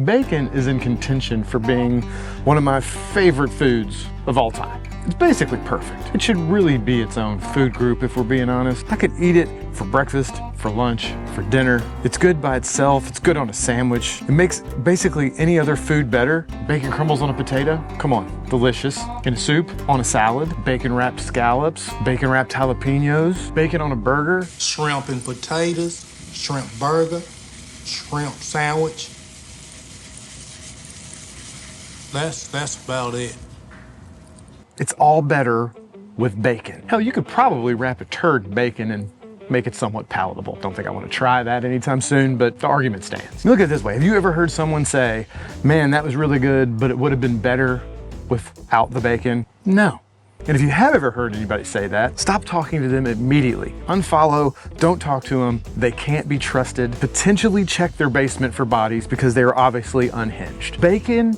Bacon is in contention for being one of my favorite foods of all time. It's basically perfect. It should really be its own food group if we're being honest. I could eat it for breakfast, for lunch, for dinner. It's good by itself. It's good on a sandwich. It makes basically any other food better. Bacon crumbles on a potato. Come on, delicious. In a soup, on a salad, bacon wrapped scallops, bacon wrapped jalapenos, bacon on a burger. Shrimp and potatoes, shrimp burger, shrimp sandwich. That's about it. It's all better with bacon. Hell, you could probably wrap a turd in bacon and make it somewhat palatable. Don't think I want to try that anytime soon, but the argument stands. Look at it this way. Have you ever heard someone say, man, that was really good, but it would have been better without the bacon? No. And if you have ever heard anybody say that, stop talking to them immediately. Unfollow, don't talk to them. They can't be trusted. Potentially check their basement for bodies because they are obviously unhinged. Bacon,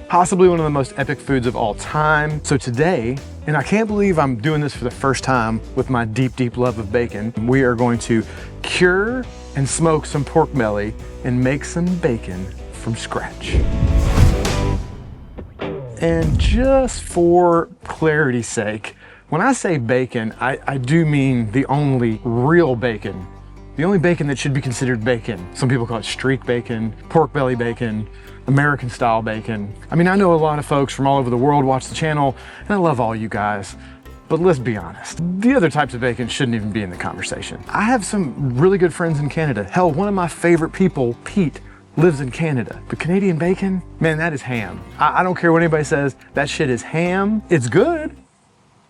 possibly one of the most epic foods of all time. So today, and I can't believe I'm doing this for the first time with my deep, deep love of bacon, we are going to cure and smoke some pork belly and make some bacon from scratch. And just for clarity's sake, when I say bacon, I do mean the only real bacon. The only bacon that should be considered bacon. Some people call it streak bacon, pork belly bacon, American style bacon. I mean, I know a lot of folks from all over the world watch the channel, and I love all you guys, but let's be honest. The other types of bacon shouldn't even be in the conversation. I have some really good friends in Canada. Hell, one of my favorite people, Pete, lives in Canada. But Canadian bacon, man, that is ham. I don't care what anybody says, that shit is ham. It's good,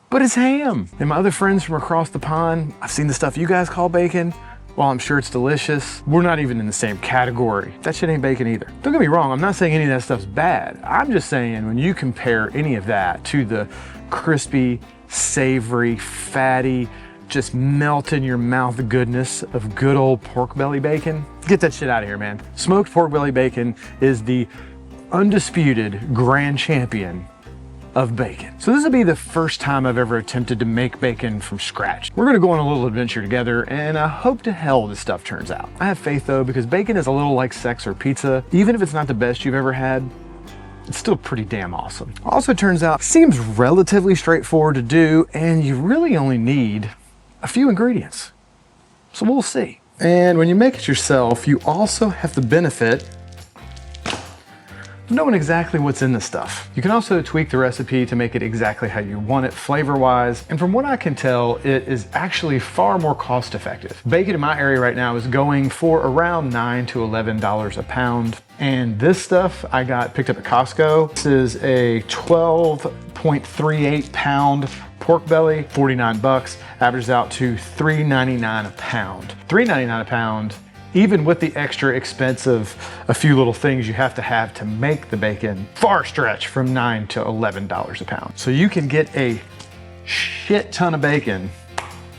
but it's ham. And my other friends from across the pond, I've seen the stuff you guys call bacon. While I'm sure it's delicious, we're not even in the same category. That shit ain't bacon either. Don't get me wrong, I'm not saying any of that stuff's bad. I'm just saying when you compare any of that to the crispy, savory, fatty, just melt in your mouth goodness of good old pork belly bacon, get that shit out of here, man. Smoked pork belly bacon is the undisputed grand champion of bacon. So this will be the first time I've ever attempted to make bacon from scratch. We're gonna go on a little adventure together, and I hope to hell this stuff turns out. I have faith though, because bacon is a little like sex or pizza. Even if it's not the best you've ever had, it's still pretty damn awesome. Also turns out, seems relatively straightforward to do, and you really only need a few ingredients. So we'll see. And when you make it yourself, you also have the benefit knowing exactly what's in the stuff. You can also tweak the recipe to make it exactly how you want it flavor-wise, and from what I can tell, it is actually far more cost-effective. Bacon in my area right now is going for around $9 to $11 a pound, and this stuff I picked up at Costco. This is a 12.38 pound pork belly, 49 bucks, averages out to $3.99 a pound. $3.99 a pound, even with the extra expense of a few little things you have to make the bacon, far stretch from $9 to $11 a pound. So you can get a shit ton of bacon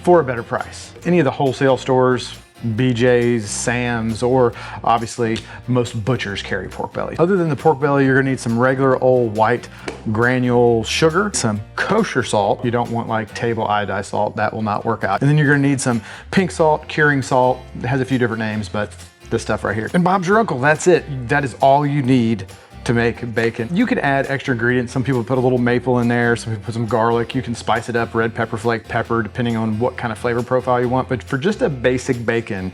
for a better price. Any of the wholesale stores, BJ's, Sam's, or obviously most butchers carry pork belly. Other than the pork belly, you're gonna need some regular old white granule sugar, some kosher salt. You don't want like table iodized salt, that will not work out. And then you're gonna need some pink salt, curing salt. It has a few different names, but this stuff right here. And Bob's your uncle, that's it. That is all you need to make bacon. You could add extra ingredients. Some people put a little maple in there, some people put some garlic. You can spice it up, red pepper flake, pepper, depending on what kind of flavor profile you want. But for just a basic bacon,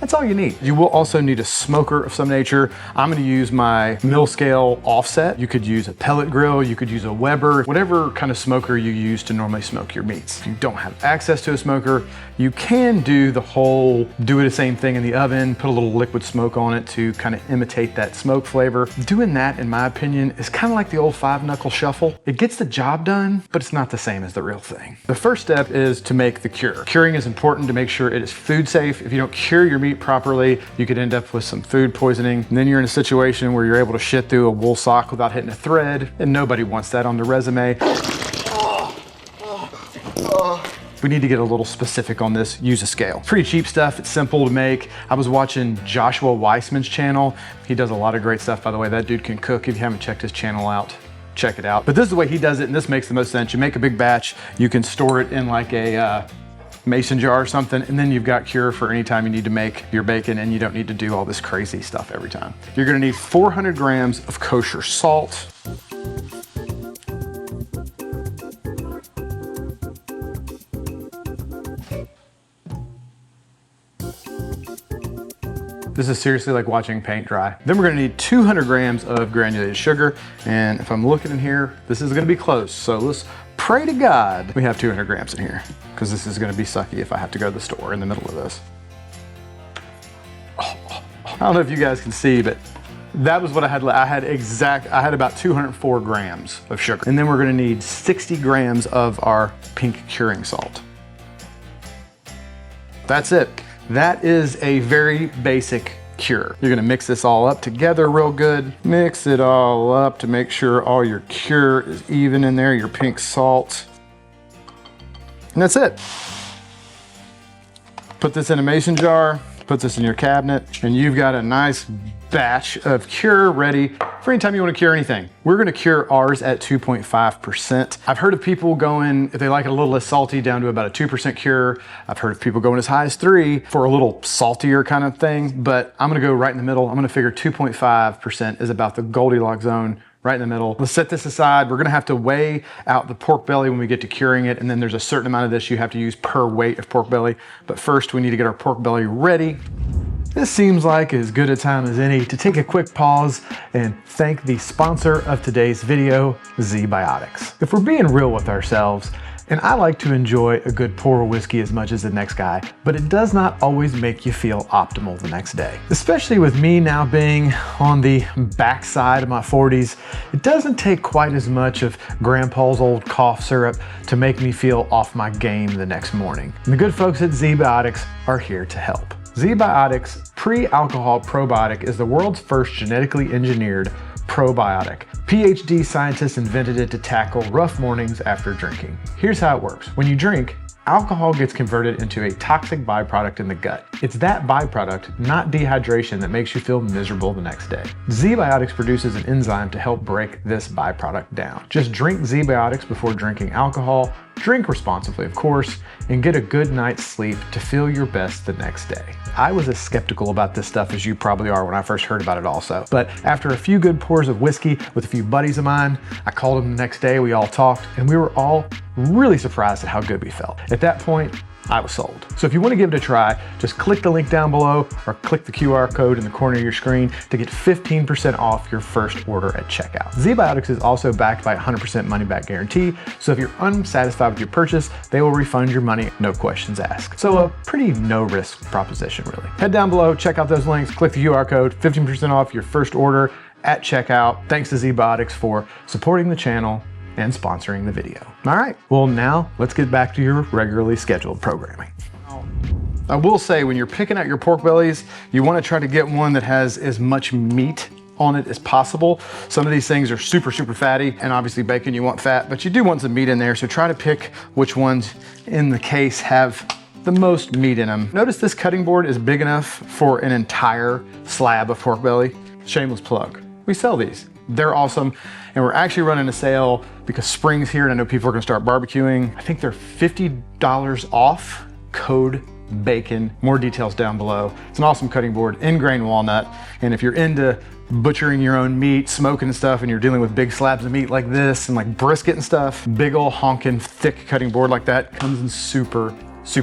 that's all you need. You will also need a smoker of some nature. I'm gonna use my mill scale offset. You could use a pellet grill, you could use a Weber, whatever kind of smoker you use to normally smoke your meats. If you don't have access to a smoker, you can do the whole, do the same thing in the oven, put a little liquid smoke on it to kind of imitate that smoke flavor. Doing that, in my opinion, is kind of like the old 5-knuckle shuffle. It gets the job done, but it's not the same as the real thing. The first step is to make the cure. Curing is important to make sure it is food safe. If you don't cure your meat properly, you could end up with some food poisoning. And then you're in a situation where you're able to shit through a wool sock without hitting a thread, and nobody wants that on their resume. We need to get a little specific on this, use a scale. Pretty cheap stuff, it's simple to make. I was watching Joshua Weissman's channel. He does a lot of great stuff, by the way. That dude can cook. If you haven't checked his channel out, check it out. But this is the way he does it, and this makes the most sense. You make a big batch, you can store it in like a mason jar or something, and then you've got cure for any time you need to make your bacon and you don't need to do all this crazy stuff every time. You're gonna need 400 grams of kosher salt. This is seriously like watching paint dry. Then we're gonna need 200 grams of granulated sugar. And if I'm looking in here, this is gonna be close. So let's pray to God we have 200 grams in here, because this is gonna be sucky if I have to go to the store in the middle of this. I don't know if you guys can see, but that was what I had. I had about 204 grams of sugar. And then we're gonna need 60 grams of our pink curing salt. That's it. That is a very basic cure. You're gonna mix this all up together real good. Mix it all up to make sure all your cure is even in there, your pink salt. And that's it. Put this in a mason jar, put this in your cabinet, and you've got a nice batch of cure ready for anytime you want to cure anything. We're going to cure ours at 2.5%. I've heard of people going, if they like it a little less salty, down to about a 2% cure. I've heard of people going as high as 3 for a little saltier kind of thing, but I'm going to go right in the middle. I'm going to figure 2.5% is about the Goldilocks zone, right in the middle. Let's set this aside. We're gonna have to weigh out the pork belly when we get to curing it, and then there's a certain amount of this you have to use per weight of pork belly. But first we need to get our pork belly ready. This seems like as good a time as any to take a quick pause and thank the sponsor of today's video, ZBiotics. If we're being real with ourselves, and I like to enjoy a good pour of whiskey as much as the next guy, but it does not always make you feel optimal the next day. Especially with me now being on the backside of my 40s, it doesn't take quite as much of grandpa's old cough syrup to make me feel off my game the next morning. And the good folks at ZBiotics are here to help. ZBiotics Pre-Alcohol Probiotic is the world's first genetically engineered probiotic. PhD scientists invented it to tackle rough mornings after drinking. Here's how it works. When you drink, alcohol gets converted into a toxic byproduct in the gut. It's that byproduct, not dehydration, that makes you feel miserable the next day. ZBiotics produces an enzyme to help break this byproduct down. Just drink ZBiotics before drinking alcohol, drink responsibly of course, and get a good night's sleep to feel your best the next day. I was as skeptical about this stuff as you probably are when I first heard about it also. But after a few good pours of whiskey with a few buddies of mine, I called them the next day, we all talked, and we were all really surprised at how good we felt. At that point, I was sold. So if you want to give it a try, just click the link down below or click the QR code in the corner of your screen to get 15% off your first order at checkout. ZBiotics is also backed by a 100% money back guarantee, so if you're unsatisfied with your purchase, they will refund your money, no questions asked. So a pretty no risk proposition really. Head down below, check out those links, click the QR code, 15% off your first order at checkout. Thanks to ZBiotics for supporting the channel and sponsoring the video. All right, well now let's get back to your regularly scheduled programming. I will say when you're picking out your pork bellies, you want to try to get one that has as much meat on it as possible. Some of these things are super fatty, and obviously bacon, you want fat, but you do want some meat in there, so try to pick which ones in the case have the most meat in them. Notice this cutting board is big enough for an entire slab of pork belly. Shameless plug. We sell these. They're awesome, and we're actually running a sale because spring's here and I know people are gonna start barbecuing. I think they're $50 off, code BACON. More details down below. It's an awesome cutting board, ingrain walnut, and if you're into butchering your own meat, smoking and stuff, and you're dealing with big slabs of meat like this and like brisket and stuff, big old honking thick cutting board like that comes in super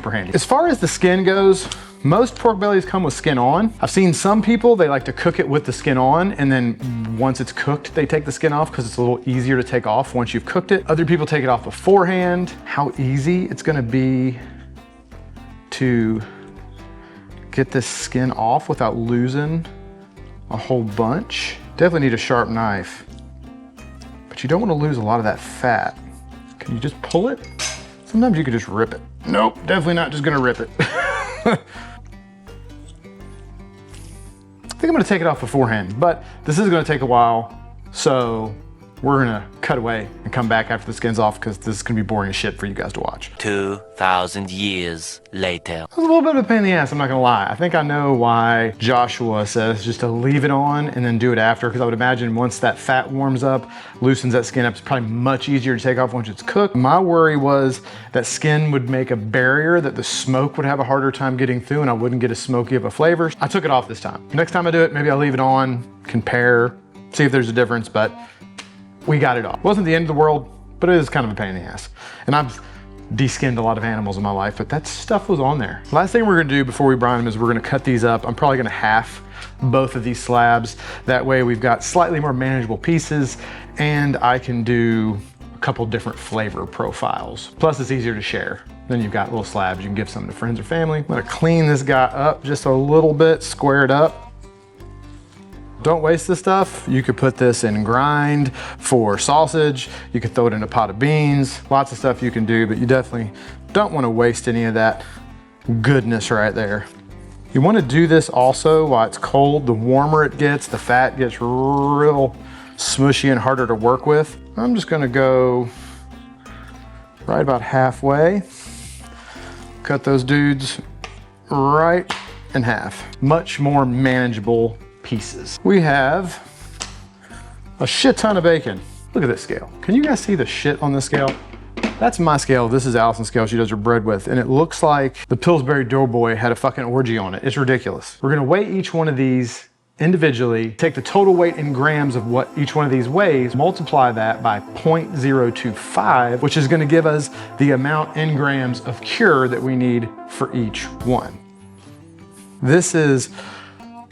handy. As far as the skin goes, most pork bellies come with skin on. I've seen some people, they like to cook it with the skin on, and then once it's cooked, they take the skin off because it's a little easier to take off once you've cooked it. Other people take it off beforehand. How easy it's gonna be to get this skin off without losing a whole bunch. Definitely need a sharp knife, but you don't want to lose a lot of that fat. Can you just pull it? Sometimes you could just rip it. Nope, definitely not just gonna rip it. I think I'm gonna take it off beforehand, but this is gonna take a while, so we're we're gonna cut away and come back after the skin's off because this is gonna be boring as shit for you guys to watch. 2,000 years later. It was a little bit of a pain in the ass, I'm not gonna lie. I think I know why Joshua says just to leave it on and then do it after, because I would imagine once that fat warms up, loosens that skin up, it's probably much easier to take off once it's cooked. My worry was that skin would make a barrier that the smoke would have a harder time getting through and I wouldn't get as smoky of a flavor. I took it off this time. Next time I do it, maybe I'll leave it on, compare, see if there's a difference, but we got it off. Wasn't the end of the world, but it is kind of a pain in the ass. And I've de-skinned a lot of animals in my life, but that stuff was on there. Last thing we're gonna do before we brine them is we're gonna cut these up. I'm probably gonna half both of these slabs. That way we've got slightly more manageable pieces and I can do a couple different flavor profiles. Plus it's easier to share. Then you've got little slabs, you can give some to friends or family. I'm gonna clean this guy up just a little bit, square it up. Don't waste this stuff. You could put this in grind for sausage. You could throw it in a pot of beans. Lots of stuff you can do, but you definitely don't want to waste any of that goodness right there. You want to do this also while it's cold. The warmer it gets, the fat gets real smushy and harder to work with. I'm just gonna go right about halfway. Cut those dudes right in half. Much more manageable pieces. We have a shit ton of bacon. Look at this scale. Can you guys see the shit on this scale? That's my scale. This is Allison's scale she does her bread with. And it looks like the Pillsbury Doughboy had a fucking orgy on it. It's ridiculous. We're gonna weigh each one of these individually, take the total weight in grams of what each one of these weighs, multiply that by 0.025, which is gonna give us the amount in grams of cure that we need for each one. This is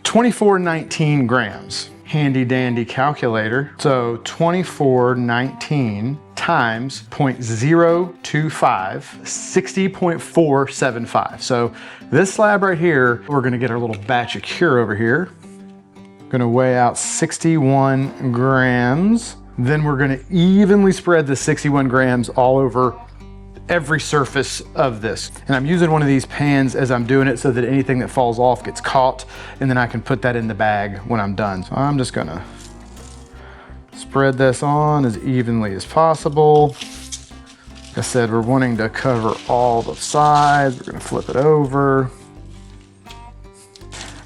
2419 grams. Handy dandy calculator. So 2419 times 0.025, 60.475. So this slab right here, we're gonna get our little batch of cure over here. Gonna weigh out 61 grams. Then we're gonna evenly spread the 61 grams all over every surface of this. And I'm using one of these pans as I'm doing it so that anything that falls off gets caught, and then I can put that in the bag when I'm done. So I'm just gonna spread this on as evenly as possible. Like I said, we're wanting to cover all the sides. We're gonna flip it over,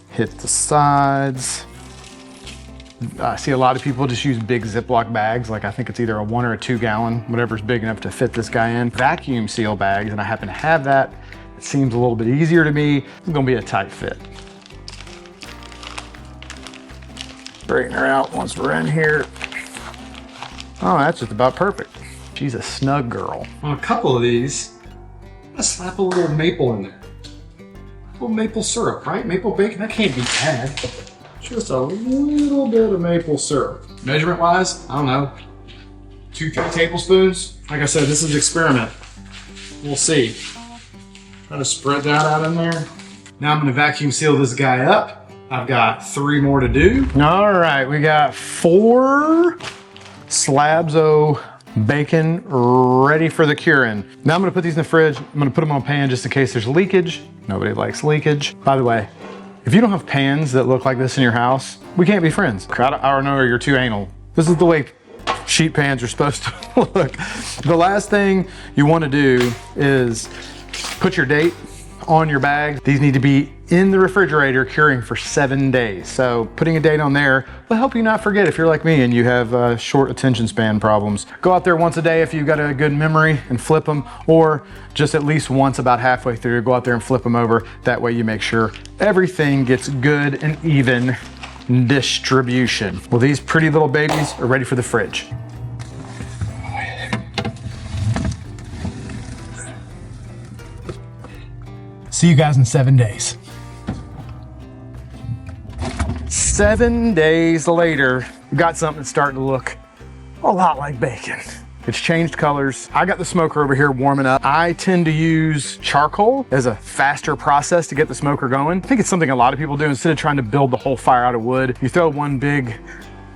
hit the sides. I see a lot of people just use big Ziploc bags. Like I think it's either a 1 or a 2 gallon, whatever's big enough to fit this guy in. Vacuum seal bags, and I happen to have that. It seems a little bit easier to me. It's gonna be a tight fit. Straighten her out once we're in here. Oh, that's just about perfect. She's a snug girl. On a couple of these, I'm gonna slap a little maple in there. A little maple syrup, right? Maple bacon, that can't be bad. Just a little bit of maple syrup. Measurement wise, I don't know, 2-3 tablespoons. Like I said, this is an experiment. We'll see. Try to spread that out in there. Now I'm gonna vacuum seal this guy up. I've got 3 more to do. All right, we got 4 slabs of bacon ready for the curing. Now I'm gonna put these in the fridge. I'm gonna put them on a pan just in case there's leakage. Nobody likes leakage. By the way, if you don't have pans that look like this in your house, we can't be friends. I don't know, you're too anal. This is the way sheet pans are supposed to look. The last thing you want to do is put your date on your bag. These need to be in the refrigerator curing for 7 days. So putting a date on there will help you not forget if you're like me and you have short attention span problems. Go out there once a day if you've got a good memory and flip them, or just at least once about halfway through, go out there and flip them over. That way you make sure everything gets good and even distribution. Well, these pretty little babies are ready for the fridge. See you guys in 7 days. 7 days later, we got something that's starting to look a lot like bacon. It's changed colors. I got the smoker over here warming up. I tend to use charcoal as a faster process to get the smoker going. I think it's something a lot of people do. Instead of trying to build the whole fire out of wood, you throw one big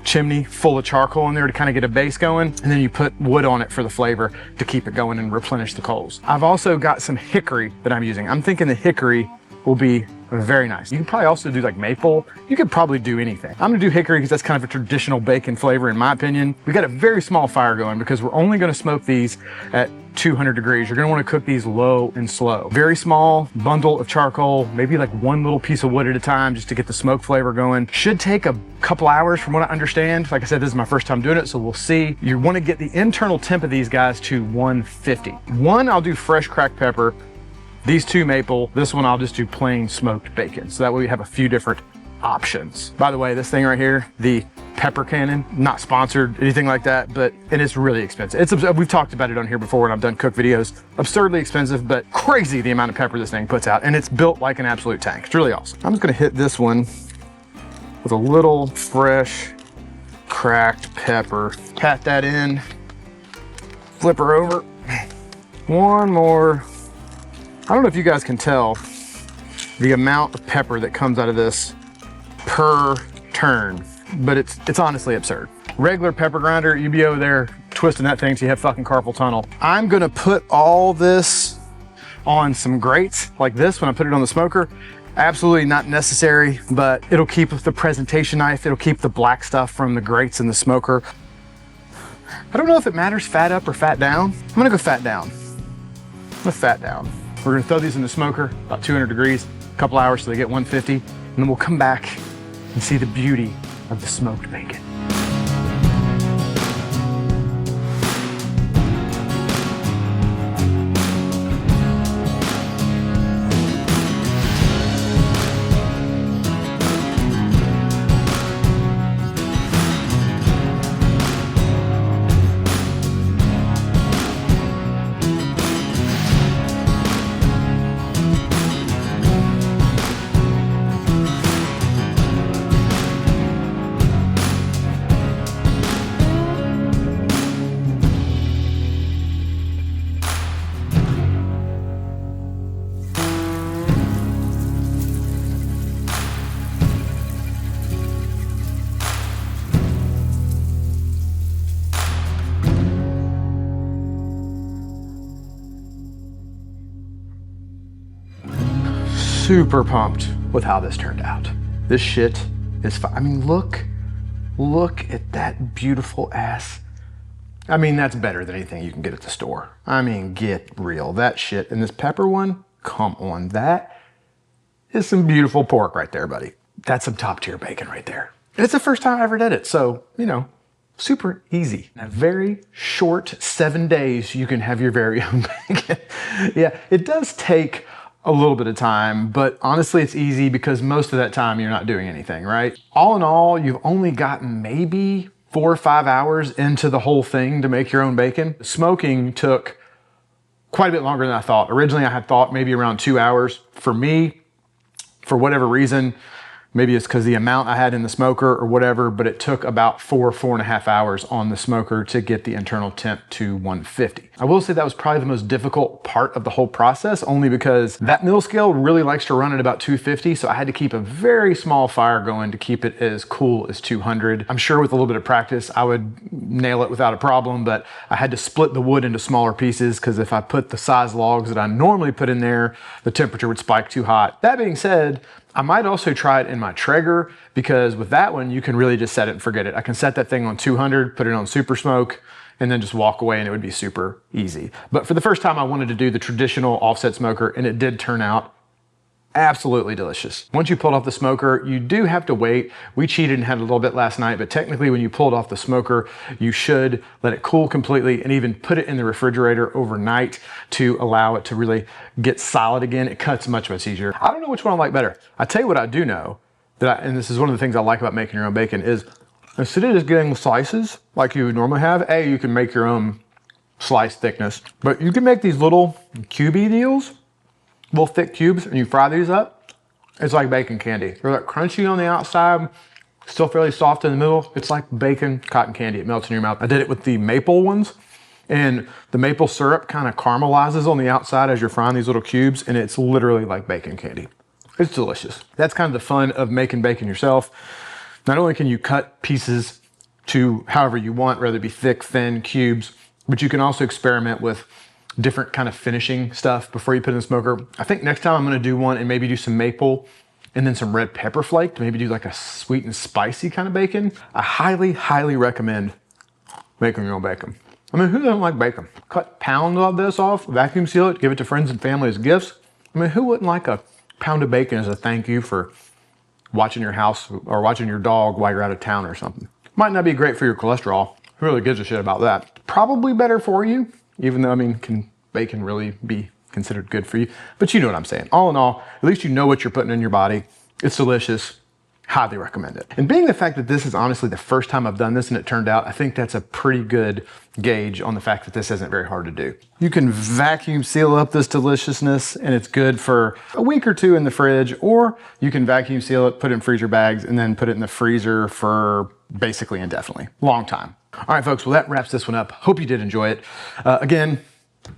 chimney full of charcoal in there to kind of get a base going, and then you put wood on it for the flavor to keep it going and replenish the coals. I've also got some hickory that I'm using. I'm thinking the hickory will be very nice. You can probably also do like maple. You could probably do anything. I'm gonna do hickory because that's kind of a traditional bacon flavor in my opinion. We got a very small fire going because we're only gonna smoke these at 200 degrees. You're gonna wanna cook these low and slow. Very small bundle of charcoal, maybe like one little piece of wood at a time just to get the smoke flavor going. Should take a couple hours from what I understand. Like I said, this is my first time doing it, so we'll see. You wanna get the internal temp of these guys to 150. One, I'll do fresh cracked pepper. These two maple, this one I'll just do plain smoked bacon. So that way we have a few different options. By the way, this thing right here, the pepper cannon, not sponsored, anything like that, and it's really expensive. We've talked about it on here before when I've done cook videos. Absurdly expensive, but crazy the amount of pepper this thing puts out, and it's built like an absolute tank. It's really awesome. I'm just gonna hit this one with a little fresh cracked pepper. Pat that in, flip her over. One more. I don't know if you guys can tell the amount of pepper that comes out of this per turn, but it's honestly absurd. Regular pepper grinder, you'd be over there twisting that thing till you have fucking carpal tunnel. I'm gonna put all this on some grates like this when I put it on the smoker. Absolutely not necessary, but it'll keep the presentation knife, it'll keep the black stuff from the grates in the smoker. I don't know if it matters fat up or fat down. I'm gonna go fat down. I'm gonna fat down. We're gonna throw these in the smoker, about 200 degrees, a couple hours so they get 150, and then we'll come back and see the beauty of the smoked bacon. Super pumped with how this turned out. This shit is fine. I mean, look at that beautiful ass. I mean, that's better than anything you can get at the store. I mean, get real. That shit. And this pepper one, come on. That is some beautiful pork right there, buddy. That's some top tier bacon right there. And it's the first time I ever did it. So, you know, super easy. In a very short 7 days, you can have your very own bacon. Yeah, it does take a little bit of time, but honestly, it's easy because most of that time you're not doing anything, right? All in all, you've only gotten maybe 4 or 5 hours into the whole thing to make your own bacon. Smoking took quite a bit longer than I thought. Originally, I had thought maybe around 2 hours. For me, for whatever reason, maybe it's because the amount I had in the smoker or whatever, but it took about 4.5 hours on the smoker to get the internal temp to 150. I will say that was probably the most difficult part of the whole process, only because that mill scale really likes to run at about 250, so I had to keep a very small fire going to keep it as cool as 200. I'm sure with a little bit of practice, I would nail it without a problem, but I had to split the wood into smaller pieces because if I put the size logs that I normally put in there, the temperature would spike too hot. That being said, I might also try it in my Traeger because with that one, you can really just set it and forget it. I can set that thing on 200, put it on super smoke, and then just walk away and it would be super easy. But for the first time, I wanted to do the traditional offset smoker and it did turn out absolutely delicious. Once you pull it off the smoker, you do have to wait. We cheated and had a little bit last night, but technically when you pull it off the smoker, you should let it cool completely and even put it in the refrigerator overnight to allow it to really get solid again. It cuts much easier. I don't know which one I like better. I tell you what I do know, and this is one of the things I like about making your own bacon, is instead of just getting slices like you would normally have, you can make your own slice thickness, but you can make these little cubey deals, little thick cubes, and you fry these up. It's like bacon candy. They're like crunchy on the outside, still fairly soft in the middle. It's like bacon cotton candy. It melts in your mouth. I did it with the maple ones, and the maple syrup kind of caramelizes on the outside as you're frying these little cubes, and it's literally like bacon candy. It's delicious. That's kind of the fun of making bacon yourself. Not only can you cut pieces to however you want, whether it be thick, thin, cubes, but you can also experiment with different kind of finishing stuff before you put it in the smoker. I think next time I'm gonna do one and maybe do some maple and then some red pepper flake to maybe do like a sweet and spicy kind of bacon. I highly, highly recommend making your own bacon. I mean, who doesn't like bacon? Cut pounds of this off, vacuum seal it, give it to friends and family as gifts. I mean, who wouldn't like a pound of bacon as a thank you for watching your house or watching your dog while you're out of town or something? Might not be great for your cholesterol. Who really gives a shit about that? Probably better for you, even though, I mean, can bacon really be considered good for you? But you know what I'm saying. All in all, at least you know what you're putting in your body. It's delicious. Highly recommend it. And being the fact that this is honestly the first time I've done this and it turned out, I think that's a pretty good gauge on the fact that this isn't very hard to do. You can vacuum seal up this deliciousness and it's good for a week or two in the fridge, or you can vacuum seal it, put it in freezer bags, and then put it in the freezer for basically indefinitely. Long time. All right, folks, well, that wraps this one up. Hope you did enjoy it. Again,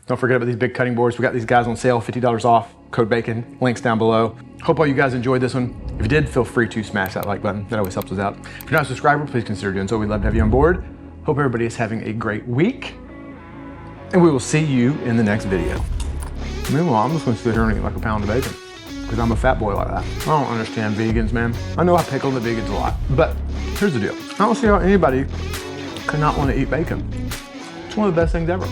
don't forget about these big cutting boards. We got these guys on sale, $50 off, code BACON, links down below. Hope all you guys enjoyed this one. If you did, feel free to smash that like button. That always helps us out. If you're not a subscriber, please consider doing so. We'd love to have you on board. Hope everybody is having a great week, and we will see you in the next video. Meanwhile, I'm just gonna sit here and eat like a pound of bacon because I'm a fat boy like that. I don't understand vegans, man. I know I pick on the vegans a lot, but here's the deal. I don't see how anybody could not want to eat bacon. It's one of the best things ever.